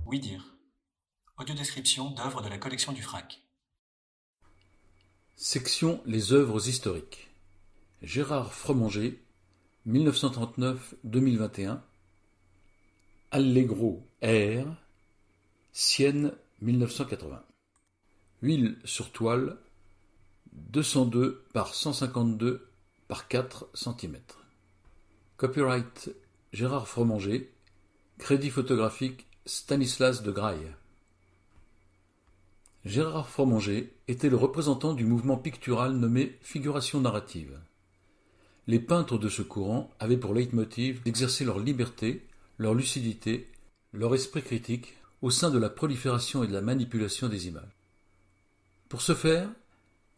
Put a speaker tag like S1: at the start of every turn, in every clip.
S1: Oui dire. Audiodescription d'œuvres de la collection du FRAC.
S2: Section Les œuvres historiques. Gérard Fromanger, 1939-2021. Allegro R. Sienne, 1980. Huile sur toile, 202 par 152 par 4 cm. Copyright Gérard Fromanger. Crédit photographique Stanislas de Graille. Gérard Fromanger était le représentant du mouvement pictural nommé figuration narrative. Les peintres de ce courant avaient pour leitmotiv d'exercer leur liberté, leur lucidité, leur esprit critique au sein de la prolifération et de la manipulation des images. Pour ce faire,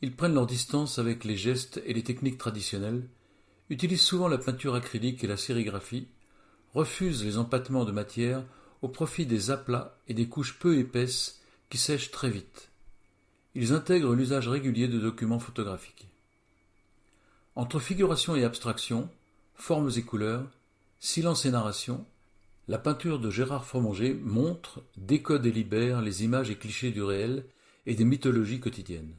S2: ils prennent leur distance avec les gestes et les techniques traditionnelles, utilisent souvent la peinture acrylique et la sérigraphie, refusent les empâtements de matière au profit des aplats et des couches peu épaisses qui sèchent très vite. Ils intègrent l'usage régulier de documents photographiques. Entre figuration et abstraction, formes et couleurs, silence et narration, la peinture de Gérard Fromanger montre, décode et libère les images et clichés du réel et des mythologies quotidiennes.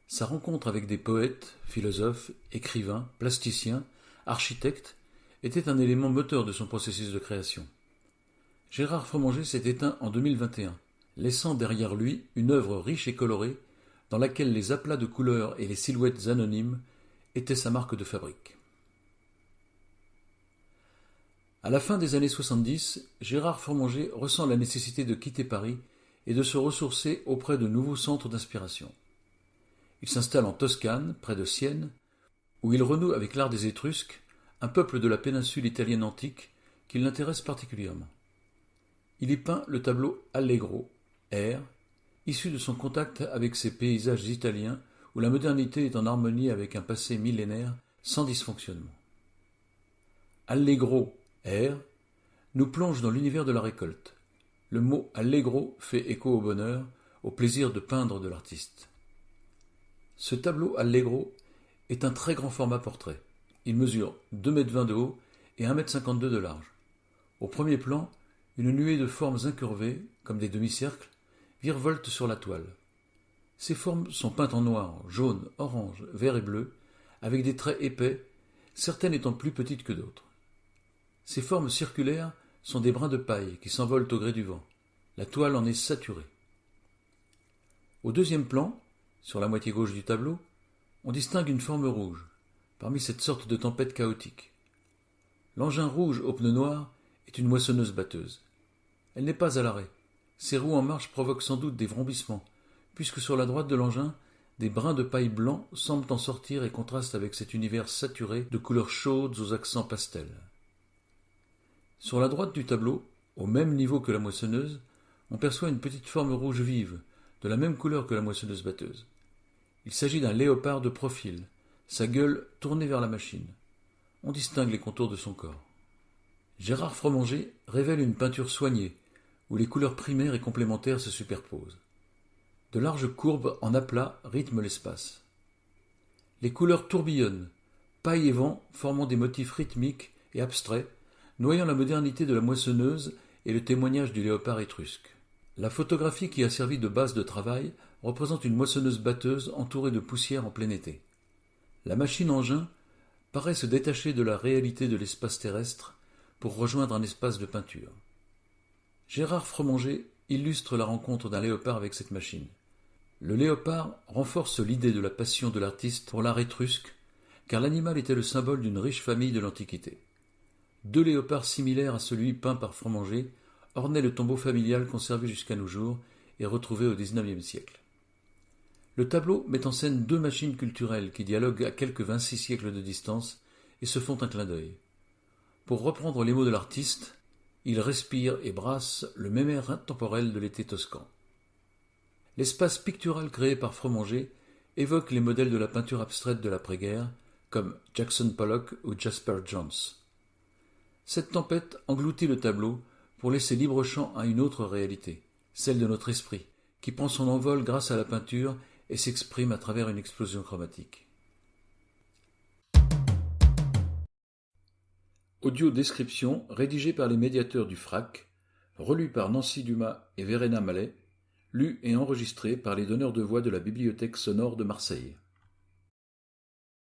S2: Sa rencontre avec des poètes, philosophes, écrivains, plasticiens, architectes était un élément moteur de son processus de création. Gérard Fromanger s'est éteint en 2021, laissant derrière lui une œuvre riche et colorée dans laquelle les aplats de couleurs et les silhouettes anonymes étaient sa marque de fabrique. À la fin des années 70, Gérard Fromanger ressent la nécessité de quitter Paris et de se ressourcer auprès de nouveaux centres d'inspiration. Il s'installe en Toscane, près de Sienne, où il renoue avec l'art des Étrusques, un peuple de la péninsule italienne antique qui l'intéresse particulièrement. Il y peint le tableau Allegro, R, issu de son contact avec ces paysages italiens où la modernité est en harmonie avec un passé millénaire sans dysfonctionnement. Allegro, R, nous plonge dans l'univers de la récolte. Le mot Allegro fait écho au bonheur, au plaisir de peindre de l'artiste. Ce tableau Allegro est un très grand format portrait. Il mesure 2,20 m de haut et 1,52 m de large. Au premier plan, une nuée de formes incurvées, comme des demi-cercles, virevolte sur la toile. Ces formes sont peintes en noir, jaune, orange, vert et bleu, avec des traits épais, certaines étant plus petites que d'autres. Ces formes circulaires sont des brins de paille qui s'envolent au gré du vent. La toile en est saturée. Au deuxième plan, sur la moitié gauche du tableau, on distingue une forme rouge, parmi cette sorte de tempête chaotique. L'engin rouge aux pneus noirs est une moissonneuse-batteuse. Elle n'est pas à l'arrêt. Ses roues en marche provoquent sans doute des vrombissements, puisque sur la droite de l'engin, des brins de paille blanc semblent en sortir et contrastent avec cet univers saturé de couleurs chaudes aux accents pastels. Sur la droite du tableau, au même niveau que la moissonneuse, on perçoit une petite forme rouge vive, de la même couleur que la moissonneuse-batteuse. Il s'agit d'un léopard de profil, sa gueule tournée vers la machine. On distingue les contours de son corps. Gérard Fromanger révèle une peinture soignée, où les couleurs primaires et complémentaires se superposent. De larges courbes en aplat rythment l'espace. Les couleurs tourbillonnent, paille et vent formant des motifs rythmiques et abstraits, noyant la modernité de la moissonneuse et le témoignage du léopard étrusque. La photographie qui a servi de base de travail représente une moissonneuse-batteuse entourée de poussière en plein été. La machine-engin paraît se détacher de la réalité de l'espace terrestre pour rejoindre un espace de peinture. Gérard Fromanger illustre la rencontre d'un léopard avec cette machine. Le léopard renforce l'idée de la passion de l'artiste pour l'art étrusque, car l'animal était le symbole d'une riche famille de l'Antiquité. 2 léopards similaires à celui peint par Fromanger ornaient le tombeau familial conservé jusqu'à nos jours et retrouvé au XIXe siècle. Le tableau met en scène 2 machines culturelles qui dialoguent à quelques 26 siècles de distance et se font un clin d'œil. Pour reprendre les mots de l'artiste, il respire et brasse le même air intemporel de l'été toscan. L'espace pictural créé par Fromanger évoque les modèles de la peinture abstraite de l'après-guerre, comme Jackson Pollock ou Jasper Johns. Cette tempête engloutit le tableau pour laisser libre champ à une autre réalité, celle de notre esprit, qui prend son envol grâce à la peinture et s'exprime à travers une explosion chromatique. Audio-description rédigée par les médiateurs du FRAC, relue par Nancy Dumas et Verena Mallet, lue et enregistrée par les donneurs de voix de la Bibliothèque sonore de Marseille.